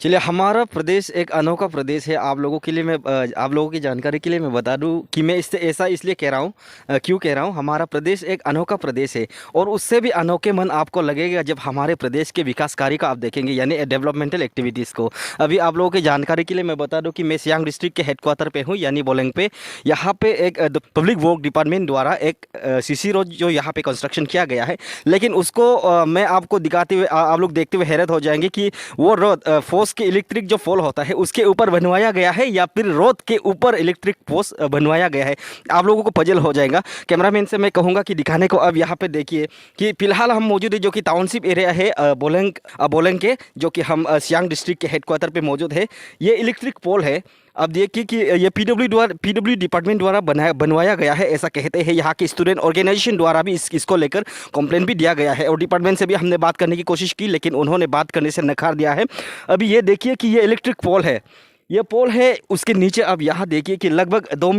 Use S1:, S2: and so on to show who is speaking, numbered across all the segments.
S1: चलिए, हमारा प्रदेश एक अनोखा प्रदेश है। आप लोगों के लिए मैं आप लोगों की जानकारी के लिए मैं बता दूं कि मैं इससे ऐसा इसलिए कह रहा हूं, क्यों कह रहा हूं। हमारा प्रदेश एक अनोखा प्रदेश है और उससे भी अनोखे मन आपको लगेगा जब हमारे प्रदेश के विकास कार्य को आप देखेंगे, यानी डेवलपमेंटल एक्टिविटीज़ को। अभी आप लोगों की जानकारी के लिए मैं बता दूँ कि मैं सियांग डिस्ट्रिक्ट के हेडक्वार्टर पे हूँ, यानी बोलेंग पे। यहाँ पे एक पब्लिक वर्क डिपार्टमेंट द्वारा एक सीसी रोड जो यहाँ पे कंस्ट्रक्शन किया गया है, लेकिन उसको मैं आपको दिखाते हुए आप लोग देखते हुए हैरत हो जाएंगे कि वो रोड फोर्स के इलेक्ट्रिक जो पोल होता है उसके ऊपर बनवाया गया है या फिर रोड के ऊपर इलेक्ट्रिक पोस्ट बनवाया गया है। आप लोगों को पजल हो जाएगा। कैमरामैन से मैं कहूँगा कि दिखाने को। अब यहाँ पे देखिए कि फिलहाल हम मौजूद है जो कि टाउनशिप एरिया है बोलेंग बोलेंग के, जो कि हम सियांग डिस्ट्रिक्ट के हेडक्वार्टर पे मौजूद है। ये इलेक्ट्रिक पोल है। अब देखिए कि ये पीडब्ल्यू डिपार्टमेंट द्वारा बनवाया गया है, ऐसा कहते हैं। यहाँ के स्टूडेंट ऑर्गेनाइजेशन द्वारा भी इसको लेकर कंप्लेंट भी दिया गया है और डिपार्टमेंट से भी हमने बात करने की कोशिश की, लेकिन उन्होंने बात करने से नकार दिया है। अभी ये देखिए कि ये इलेक्ट्रिक पोल है, ये पोल है। उसके नीचे अब यहाँ देखिए कि लगभग 2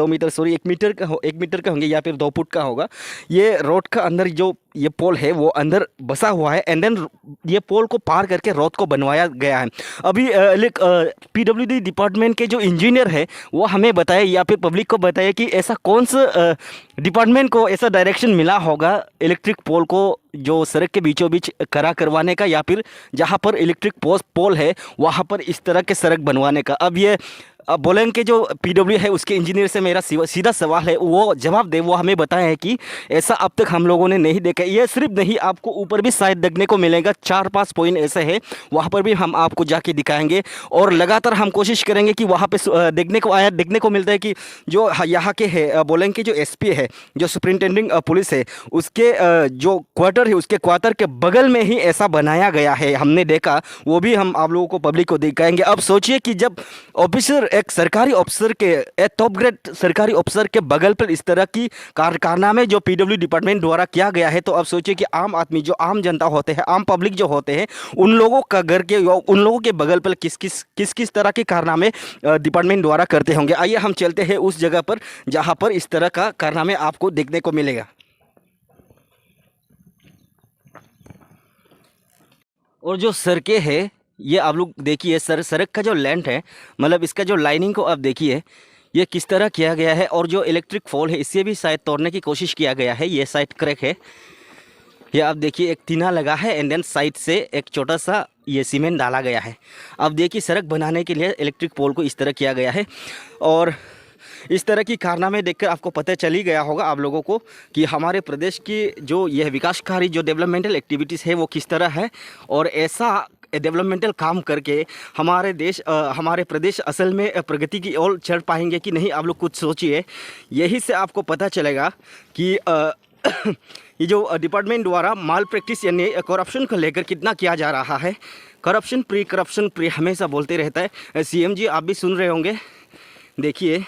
S1: मीटर सॉरी 1 मीटर का 1 मीटर का होंगे या फिर 2 फुट का होगा। ये रोड का अंदर जो ये पोल है वो अंदर बसा हुआ है, एंड देन ये पोल को पार करके रोड को बनवाया गया है। अभी पीडब्ल्यूडी डिपार्टमेंट के जो इंजीनियर है वो हमें बताए या फिर पब्लिक को बताए कि ऐसा कौन सा डिपार्टमेंट को ऐसा डायरेक्शन मिला होगा इलेक्ट्रिक पोल को जो सड़क के बीचों बीच खड़ा करवाने का, या फिर जहाँ पर इलेक्ट्रिक पोल है वहाँ पर इस तरह के सड़क बनवाने का। अब ये बोलेंग के जो पीडब्ल्यू है उसके इंजीनियर से मेरा सीधा सवाल है, वो जवाब दे। वो हमें बताया है कि ऐसा अब तक हम लोगों ने नहीं देखा। ये सिर्फ नहीं, आपको ऊपर भी शायद देखने को मिलेगा। 4-5 पॉइंट ऐसे हैं, वहाँ पर भी हम आपको जाके दिखाएंगे और लगातार हम कोशिश करेंगे कि वहाँ पे देखने को मिलता है कि जो यहाँ के है बोलेंग के जो एसपी है, जो सुपरिंटेंडिंग पुलिस है, उसके जो क्वार्टर है उसके क्वार्टर के बगल में ही ऐसा बनाया गया है, हमने देखा। वो भी हम आप लोगों को पब्लिक को दिखाएंगे। अब सोचिए कि जब ऑफिसर एक सरकारी अफसर के एक टॉप ग्रेड सरकारी अफसर के बगल पर इस तरह की कारनामे जो पीडब्ल्यू डिपार्टमेंट द्वारा किया गया है, तो अब सोचिए कि आम आदमी जो आम जनता होते हैं, आम पब्लिक जो होते हैं, उन लोगों का घर के उन लोगों के बगल पर किस तरह के कारनामे डिपार्टमेंट द्वारा करते होंगे। आइए हम चलते हैं उस जगह पर जहां पर इस तरह का कारनामे आपको देखने को मिलेगा। और जो सड़कें हैं ये आप लोग देखिए, सड़क का जो लेंथ है, मतलब इसका जो लाइनिंग को आप देखिए ये किस तरह किया गया है। और जो इलेक्ट्रिक पोल है इसे भी शायद तोड़ने की कोशिश किया गया है। ये साइड क्रैक है, ये आप देखिए एक टीना लगा है, एंड देन साइड से एक छोटा सा ये सीमेंट डाला गया है। अब देखिए सड़क बनाने के लिए इलेक्ट्रिक पोल को इस तरह किया गया है। और इस तरह की कारनामे देखकर आपको पता चल ही गया होगा आप लोगों को कि हमारे प्रदेश की जो यह विकासकारी जो डेवलपमेंटल एक्टिविटीज़ है वो किस तरह है। और ऐसा डेवलपमेंटल काम करके हमारे प्रदेश असल में प्रगति की ओर चढ़ पाएंगे कि नहीं, आप लोग कुछ सोचिए। यही से आपको पता चलेगा कि ये जो डिपार्टमेंट द्वारा माल प्रैक्टिस यानी करप्शन को लेकर कितना किया जा रहा है। करप्शन फ्री हमेशा बोलते रहता है सीएम जी, आप भी सुन रहे होंगे। देखिए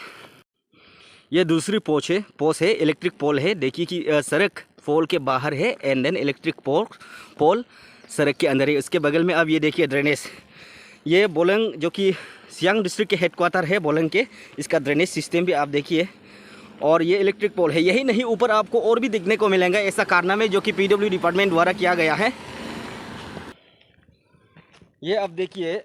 S1: ये दूसरी पोच है इलेक्ट्रिक पोल है। देखिए कि सड़क पोल के बाहर है, एंड देन इलेक्ट्रिक पोल सड़क के अंदर है। उसके बगल में अब ये देखिए ड्रेनेज, ये बोलेंग जो कि सियांग डिस्ट्रिक्ट के हेडक्वार्टर है बोलेंग के, इसका ड्रेनेज सिस्टम भी आप देखिए। और ये इलेक्ट्रिक पोल है। यही नहीं, ऊपर आपको और भी देखने को मिलेंगे ऐसा कारनामे जो कि पीडब्ल्यू डिपार्टमेंट द्वारा किया गया है। ये अब देखिए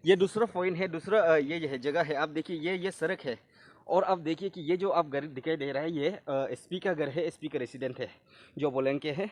S1: ये दूसरा पॉइंट है, दूसरा ये है जगह है। आप देखिए ये सड़क है। और अब देखिए कि ये जो आप घर दिखाई दे रहा है ये एसपी का घर है, एसपी का रेसिडेंट है जो बोलेंग के है।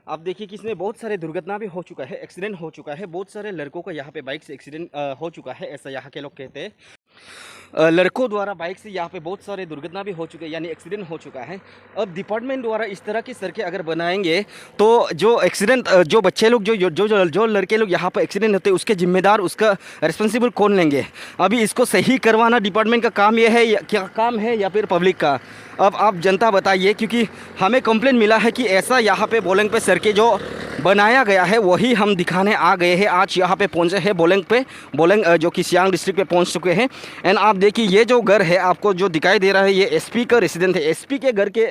S1: आप देखिए कि इसमें बहुत सारे दुर्घटना भी हो चुका है, एक्सीडेंट हो चुका है। बहुत सारे लड़कों का यहाँ पे बाइक से एक्सीडेंट हो चुका है, ऐसा यहाँ के लोग कहते हैं। लड़कों द्वारा बाइक से यहाँ पे बहुत सारे दुर्घटना भी हो चुके हैं, यानी एक्सीडेंट हो चुका है। अब डिपार्टमेंट द्वारा इस तरह की सड़कें अगर बनाएंगे तो जो एक्सीडेंट जो बच्चे लोग जो लड़के लोग यहाँ पर एक्सीडेंट होते हैं उसके जिम्मेदार उसका रिस्पॉन्सिबल कौन लेंगे। अभी इसको सही करवाना डिपार्टमेंट का काम ये है क्या काम है या फिर पब्लिक का। अब आप जनता बताइए, क्योंकि हमें कंप्लेंट मिला है कि ऐसा यहाँ पे बोलेंग पे सड़कें जो बनाया गया है वही हम दिखाने आ गए हैं। आज यहाँ पे पहुँचे हैं बोलेंग जो कि सियांग डिस्ट्रिक्ट पे पहुँच चुके हैं। एंड आप देखिए ये जो घर है आपको जो दिखाई दे रहा है ये एसपी का रेसिडेंट है। एसपी के घर के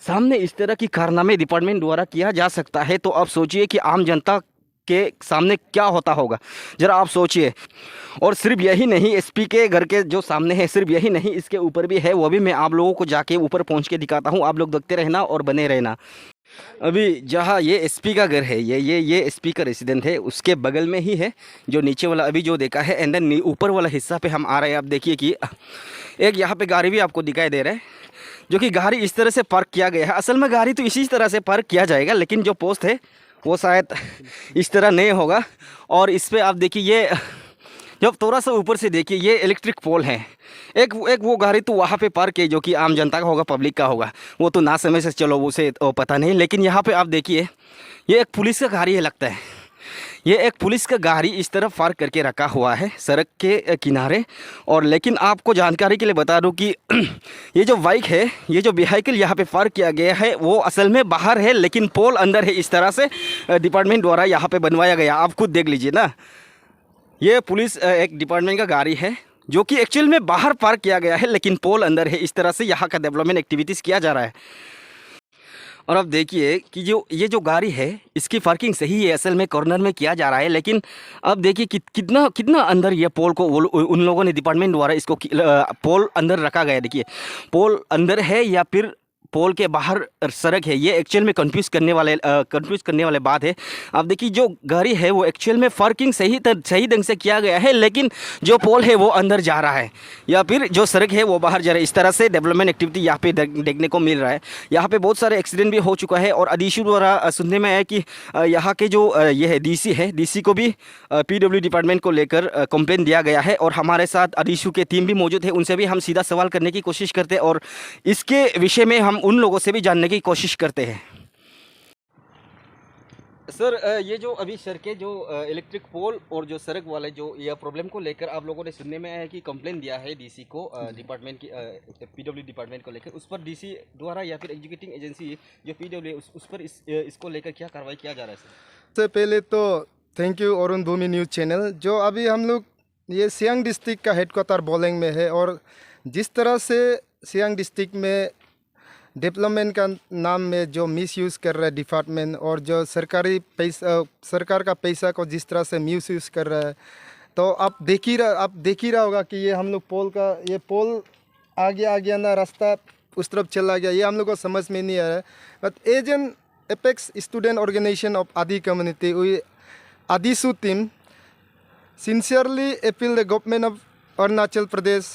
S1: सामने इस तरह की कारनामे डिपार्टमेंट द्वारा किया जा सकता है, तो अब सोचिए कि आम जनता के सामने क्या होता होगा, ज़रा आप सोचिए। और सिर्फ यही नहीं, एसपी के घर के जो सामने है सिर्फ यही नहीं, इसके ऊपर भी है, वो भी मैं आप लोगों को जाके ऊपर पहुंच के दिखाता हूं। आप लोग देखते रहना और बने रहना। अभी जहाँ ये एसपी का घर है, ये एसपी का रेसिडेंट है, उसके बगल में ही है जो नीचे वाला अभी जो देखा है। एंड देन ऊपर वाला हिस्सा पे हम आ रहे हैं। आप देखिए कि एक यहाँ पे गाड़ी भी आपको दिखाई दे रहा है, जो कि गाड़ी इस तरह से पार्क किया गया है। असल में गाड़ी तो इसी तरह से पार्क किया जाएगा, लेकिन जो पोस्ट है वो शायद इस तरह नहीं होगा। और इस पर आप देखिए, ये जब थोड़ा सा ऊपर से देखिए, ये इलेक्ट्रिक पोल है। एक वो गाड़ी तो वहाँ पे पार्क है, जो कि आम जनता का होगा, पब्लिक का होगा, वो तो ना समय से चलो उसे पता नहीं। लेकिन यहाँ पे आप देखिए, ये एक पुलिस का गाड़ी है लगता है। ये एक पुलिस का गाड़ी इस तरफ पार्क करके रखा हुआ है सड़क के किनारे। और लेकिन आपको जानकारी के लिए बता दूं कि ये जो बाइक है, ये जो व्हीकल यहाँ पे पार्क किया गया है, वो असल में बाहर है, लेकिन पोल अंदर है। इस तरह से डिपार्टमेंट द्वारा यहाँ पे बनवाया गया, आप खुद देख लीजिए ना। ये पुलिस एक डिपार्टमेंट का गाड़ी है, जो कि एक्चुअल में बाहर पार्क किया गया है, लेकिन पोल अंदर है। इस तरह से यहाँ का डेवलपमेंट एक्टिविटीज़ किया जा रहा है। और अब देखिए कि जो ये जो गाड़ी है, इसकी पार्किंग सही है, असल में कॉर्नर में किया जा रहा है। लेकिन अब देखिए कि कितना कितना अंदर ये पोल को उन लोगों ने डिपार्टमेंट द्वारा इसको पोल अंदर रखा गया है। देखिए पोल अंदर है या फिर पोल के बाहर सड़क है, ये एक्चुअल में कंफ्यूज करने वाले बात है। आप देखिए जो गाड़ी है वो एक्चुअल में पार्किंग सही ढंग से किया गया है, लेकिन जो पोल है वो अंदर जा रहा है या फिर जो सड़क है वो बाहर जा रहा है। इस तरह से डेवलपमेंट एक्टिविटी यहाँ पे देखने को मिल रहा है। यहाँ पे बहुत सारे एक्सीडेंट भी हो चुका है। और अधीशु द्वारा सुनने में आया कि यहाँ के जो ये है डीसी को भी पीडब्ल्यू डिपार्टमेंट को लेकर कंप्लेन दिया गया है। और हमारे साथ अधीशु के टीम भी मौजूद है, उनसे भी हम सीधा सवाल करने की कोशिश करते हैं और इसके विषय में हम उन लोगों से भी जानने की कोशिश करते हैं। सर, ये जो अभी सर के जो इलेक्ट्रिक पोल और जो सड़क वाले जो ये प्रॉब्लम को लेकर आप लोगों ने सुनने में आया है कि कंप्लेन दिया है डीसी को, डिपार्टमेंट की पीडब्ल्यू डिपार्टमेंट को लेकर, उस पर डीसी द्वारा या फिर एग्जीक्यूटिंग एजेंसी जो पीडब्ल्यू उस पर इसको लेकर क्या कार्रवाई किया जा रहा है सर?
S2: सबसे पहले तो thank you Arun Bhoomi news channel, जो अभी हम लोग ये सियांग डिस्ट्रिक्ट का हेडक्वार्टर बोलेंग में है। और जिस तरह से सियांग डिस्ट्रिक्ट में डेवलपमेंट का नाम में जो मिसयूज़ कर रहा है डिपार्टमेंट, और जो सरकार का पैसा को जिस तरह से मिसयूज़ कर रहा है, तो आप देख ही रहा होगा कि ये हम लोग ये पोल आगे आ गया ना, रास्ता उस तरफ चला गया, ये हम लोग को समझ में नहीं आ रहा है। But as an apex student organisation of Adi community, we Adisu team sincerely appeal the government of Arunachal Pradesh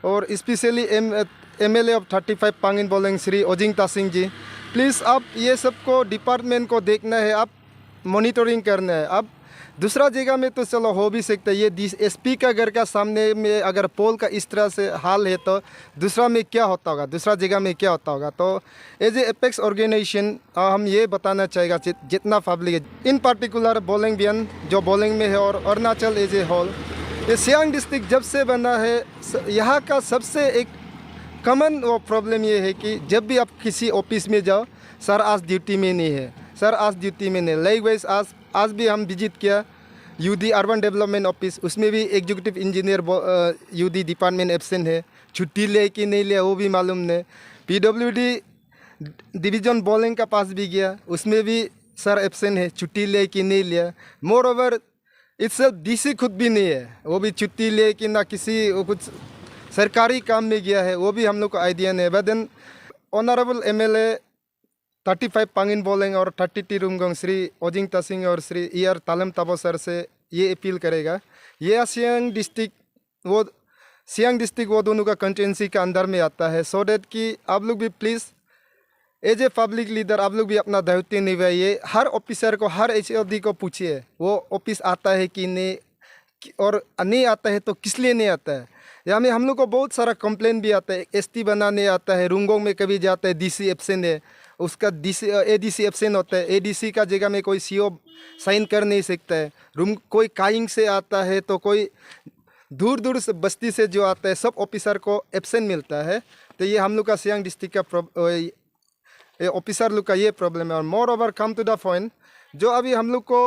S2: और specially MLA of 35 Pangin Boleng Shri Ojing Tasing ji, please आप ये सबको डिपार्टमेंट को देखना है, आप मॉनिटरिंग करना है। अब दूसरा जगह में तो चलो हो भी सकता है, ये एसपी का घर का सामने में अगर पोल का इस तरह से हाल है, तो दूसरा में क्या होता होगा, दूसरा जगह में क्या होता होगा। तो एज ए एपेक्स ऑर्गेनाइजेशन हम ये बताना चाहेगा जितना पब्लिक है, इन पार्टिकुलर बोलेंग बियन जो बोलेंग में है और अरुणाचल एज ए होल, ये सियांग डिस्ट्रिक्ट जब से बना है, यहाँ का सबसे एक कॉमन वो प्रॉब्लम ये है कि जब भी आप किसी ऑफिस में जाओ, सर आज ड्यूटी में नहीं है, सर आज ड्यूटी में नहीं। लाइकवाइज आज भी हम विजिट किया यूडी अर्बन डेवलपमेंट ऑफिस, उसमें भी executive engineer UD department absent है, छुट्टी ले कि नहीं लिया वो भी मालूम नहीं। पीडब्ल्यूडी डिवीजन बोलेंग का पास भी गया, उसमें भी सर एब्सेंट है, छुट्टी ले कि नहीं लिया। मोर ओवर इट्स डीसी खुद भी नहीं है, वो भी छुट्टी ले कि ना किसी वो कुछ सरकारी काम में गया है, वो भी हम लोग को आइडिया नहीं है। But then honourable MLA 35 Pangin Boleng और 30 रुमगोंग श्री ओजिंग तासिंग और श्री ER तालम ताबो सर से ये अपील करेगा, ये सियांग डिस्ट्रिक्ट वो दोनों का कंस्टिट्यूंसी का अंदर में आता है, सो डैट कि आप लोग भी please as a public leader आप लोग भी अपना दायित्व निभाइए। हर ऑफिसर को, हर HOD को पूछिए वो ऑफिस आता है कि नहीं, और नहीं आता है तो किस लिए नहीं आता है। यहाँ में हम लोग को बहुत सारा कंप्लेन भी आता है, ST बनाने आता है, रुंगोंग में कभी जाता है, DC एब्सेंट है, उसका ADC एब्सेंट होता है, ADC का जगह में कोई CO साइन कर नहीं सकता है। कोई काइंग से आता है तो कोई दूर दूर से बस्ती से जो आता है, सब ऑफिसर को एब्सेंट मिलता है। तो ये हम लोग का सियांग डिस्ट्रिक्ट का ऑफिसर लोग का ये प्रॉब्लम है। और moreover come to the point, जो अभी हम लोग को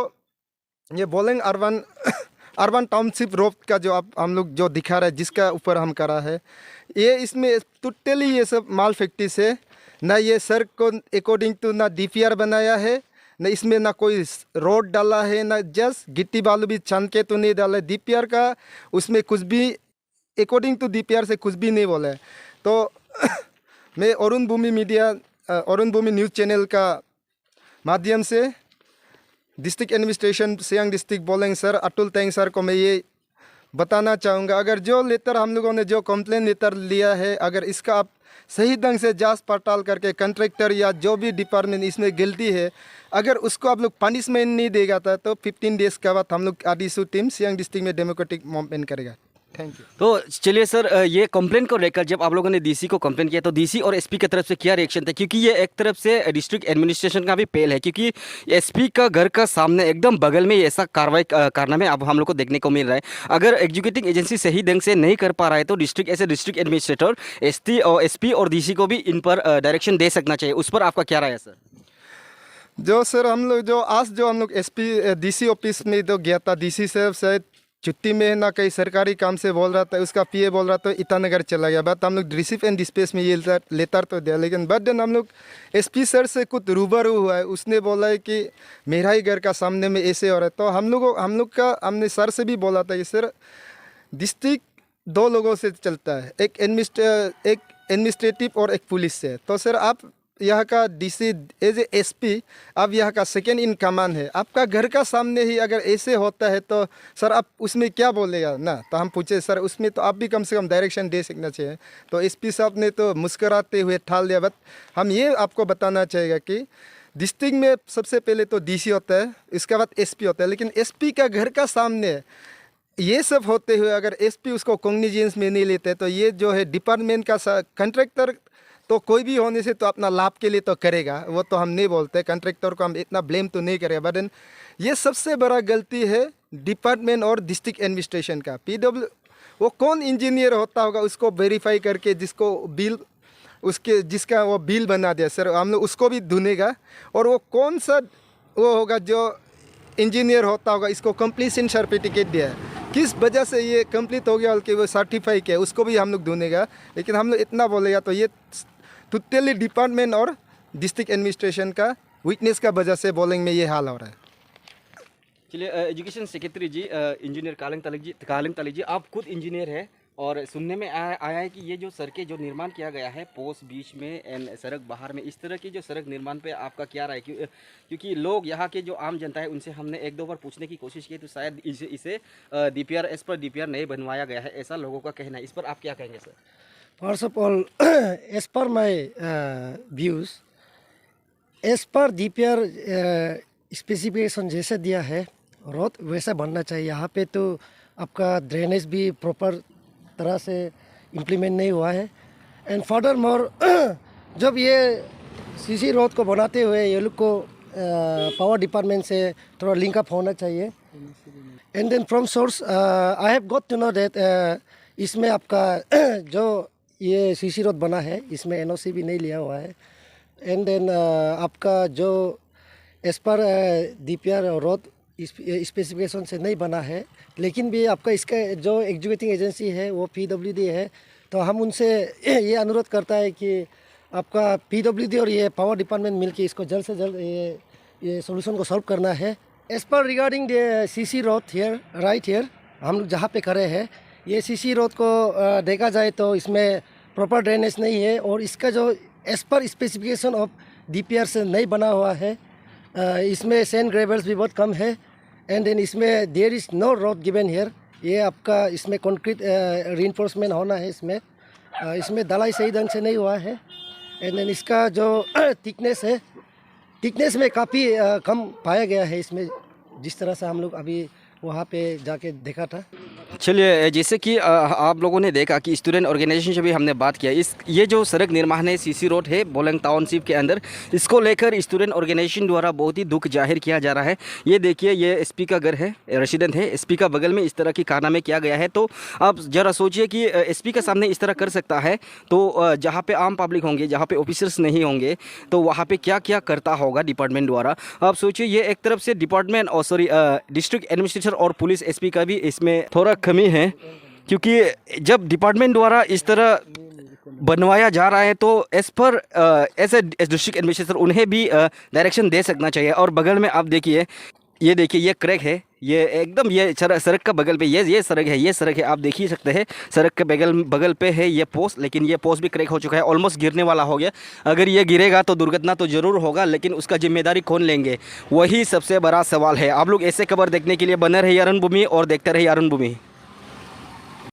S2: ये बोलेंग अर्बन टाउनशिप रोड का जो हम लोग जो दिखा रहा है, जिसका ऊपर हम करा है, ये इसमें टोटली ये सब माल फैक्ट्री है। ना ये सड़क को अकॉर्डिंग टू ना DPR बनाया है, ना इसमें ना कोई रोड डाला है, ना जस्ट गिट्टी बालू भी छान के तो नहीं डाला है। DPR का उसमें कुछ भी अकॉर्डिंग टू DPR से कुछ भी नहीं बोला है। तो मैं अरुण भूमि न्यूज़ चैनल का माध्यम से डिस्ट्रिक्ट एडमिनिस्ट्रेशन सियांग डिस्ट्रिक्ट बोलेंगे सर अतुल तेंग सर को मैं ये बताना चाहूँगा, अगर जो लेटर हम लोगों ने जो कंप्लेन लेटर लिया है, अगर इसका आप सही ढंग से जांच पड़ताल करके कंट्रैक्टर या जो भी डिपार्टमेंट इसमें गलती है, अगर उसको आप लोग पनिशमेंट नहीं देगा था तो 15 डेज़ के बाद हम लोग आरडीसी टीम सियांग डिस्ट्रिक्ट में डेमोक्रेटिक मूवमेंट करेगा। Thank you.
S1: तो चलिए सर, ये कंप्लेंट को लेकर जब आप लोगों ने डीसी को कंप्लेंट किया तो डीसी और एसपी की तरफ से क्या रिएक्शन था? क्योंकि ये एक तरफ से डिस्ट्रिक्ट एडमिनिस्ट्रेशन का भी पहल है, क्योंकि एसपी का घर का सामने एकदम बगल में ये ऐसा कार्रवाई करना में अब हम लोग को देखने को मिल रहा है। अगर एग्जीक्यूटिव एजेंसी सही ढंग से नहीं कर पा रहा है तो डिस्ट्रिक्ट एडमिनिस्ट्रेटर एसटी और एसपी और डीसी को भी इन पर डायरेक्शन दे सकना चाहिए। उस पर आपका क्या राय है सर?
S2: जो सर हम लोग जो आज जो हम लोग एसपी डीसी ऑफिस में तो गया था, डीसी साहब शायद छुट्टी में ना कहीं सरकारी काम से बोल रहा था, उसका पीए बोल रहा था ईटानगर चला गया। बट हम लोग रिसीव एंड डिस्पेस में ये लेटर तो दिया, लेकिन बट देन हम लोग एसपी सर से कुछ रूबरू हुआ है, उसने बोला है कि मेरा ही घर का सामने में ऐसे हो रहा है। तो हमने सर से भी बोला था कि सर डिस्ट्रिक्ट दो लोगों से चलता है, एक एडमिनिस्ट्रेटिव और एक पुलिस से। तो सर आप यहाँ का डीसी एज ए एसपी, आप यहाँ का सेकेंड इन कमांड है, आपका घर का सामने ही अगर ऐसे होता है तो सर आप उसमें क्या बोलेगा ना। तो हम पूछे सर उसमें तो आप भी कम से कम डायरेक्शन दे सकना चाहिए। तो एसपी साहब ने तो मुस्कराते हुए ठाल दिया। बट हम ये आपको बताना चाहिए कि डिस्ट्रिक्ट में सबसे पहले तो डीसी होता है, इसके बाद एसपी होता है, लेकिन एसपी का घर का सामने ये सब होते हुए अगर एसपी उसको कॉग्निजेंस में नहीं लेते तो ये जो है डिपार्टमेंट का कंट्रैक्टर तो कोई भी होने से तो अपना लाभ के लिए तो करेगा, वो तो हम नहीं बोलते, कंट्रैक्टर को हम इतना ब्लेम तो नहीं करेगा। बट ये सबसे बड़ा गलती है डिपार्टमेंट और डिस्ट्रिक्ट एडमिनिस्ट्रेशन का। पीडब्ल्यू वो कौन इंजीनियर होता होगा उसको वेरीफाई करके जिसका वो बिल बना दिया सर, हम लोग उसको भी ढूंढेगा। और वो कौन सा वो होगा जो इंजीनियर होता होगा, इसको कंप्लीशन सर्टिफिकेट दिया है, किस वजह से ये कंप्लीट हो गया बल्कि वो सर्टिफाई किया, उसको भी हम लोग ढूंढेगा। लेकिन हम लोग इतना बोलेगा तो ये टोटली डिपार्टमेंट और डिस्ट्रिक्ट एडमिनिस्ट्रेशन का वीकनेस का वजह से बोलेंगे में ये हाल हो रहा है।
S1: चलिए, एजुकेशन सेक्रेटरी जी, इंजीनियर कालिंग तलिक जी, आप खुद इंजीनियर हैं और सुनने में आया है कि ये जो सड़कें जो निर्माण किया गया है पोस्ट बीच में एंड सड़क बाहर में, इस तरह की जो सड़क निर्माण पे आपका क्या राय? क्योंकि लोग यहाँ के जो आम जनता है उनसे हमने एक दो बार पूछने की कोशिश की तो शायद इसे डीपीआर एस पर डीपीआर नहीं बनवाया गया है, ऐसा लोगों का कहना है। इस पर आप क्या कहेंगे sir?
S3: First of all, as per my views, as per DPR specification जैसे दिया है रोड वैसा बनना चाहिए। यहाँ पे तो आपका ड्रेनेज भी प्रॉपर तरह से इम्प्लीमेंट नहीं हुआ है। एंड फर्दर मोर जब ये सीसी रोड को बनाते हुए ये लोग को पावर डिपार्टमेंट से थोड़ा लिंक अप होना चाहिए। And then from source I have got to know that इसमें आपका जो ये सीसी रोड बना है इसमें एनओसी भी नहीं लिया हुआ है। एंड देन आपका जो as per DPR road specification से नहीं बना है, लेकिन भी आपका इसका जो एग्जीक्यूटिव एजेंसी है वो पीडब्ल्यूडी है। तो हम उनसे ये अनुरोध करता है कि आपका पीडब्ल्यूडी और ये पावर डिपार्टमेंट मिलके इसको जल्द से जल्द ये सॉल्यूशन को सॉल्व करना है। As per regarding the CC road here right here, हम लोग जहाँ पे खड़े हैं ये सीसी रोड को देखा जाए तो इसमें प्रॉपर ड्रेनेज नहीं है और इसका जो as per specification of DPR से नहीं बना हुआ है। इसमें सैंड ग्रेवल्स भी बहुत कम है। एंड देन इसमें there is no road given here. ये आपका इसमें कंक्रीट रीइंफोर्समेंट होना है, इसमें ढलाई सही ढंग से नहीं हुआ है। एंड देन इसका जो थिकनेस में काफ़ी कम पाया गया है इसमें, जिस तरह से हम लोग अभी वहाँ पे जाके देखा था।
S1: चलिए, जैसे कि आप लोगों ने देखा कि स्टूडेंट ऑर्गेनाइजेशन से भी हमने बात किया, ये जो सड़क निर्माण है सीसी रोड है बोलेंग टाउनशिप के अंदर, इसको लेकर स्टूडेंट ऑर्गेनाइजेशन द्वारा बहुत ही दुख जाहिर किया जा रहा है। ये देखिए, ये एसपी का घर है, रेसिडेंट है, एसपी का बगल में इस तरह की कारनामे किया गया है। तो आप ज़रा सोचिए कि एसपी के सामने इस तरह कर सकता है तो जहाँ पे आम पब्लिक होंगे, जहाँ पे ऑफिसर्स नहीं होंगे, तो वहाँ पे क्या क्या करता होगा डिपार्टमेंट द्वारा। आप सोचिए, ये एक तरफ से डिपार्टमेंट और डिस्ट्रिक्ट एडमिनिस्ट्रेशन और पुलिस एसपी का भी इसमें थोड़ा कमी है, क्योंकि जब डिपार्टमेंट द्वारा इस तरह बनवाया जा रहा है तो एज ए डिस्ट्रिक्ट एडमिनिस्ट्रेटर उन्हें भी डायरेक्शन दे सकना चाहिए। और बगल में आप देखिए, ये देखिए ये क्रैक है, ये एकदम ये सड़क का बगल पे ये सड़क है, ये सड़क है, आप देख ही सकते हैं सड़क के बगल बगल पे है ये पोस्ट, लेकिन ये पोस्ट भी क्रैक हो चुका है, ऑलमोस्ट गिरने वाला हो गया। अगर ये गिरेगा तो दुर्घटना तो ज़रूर होगा, लेकिन उसका जिम्मेदारी कौन लेंगे, वही सबसे बड़ा सवाल है। आप लोग ऐसे खबर देखने के लिए बने रहिए अरुण भूमि और देखते रहिए अरुण भूमि।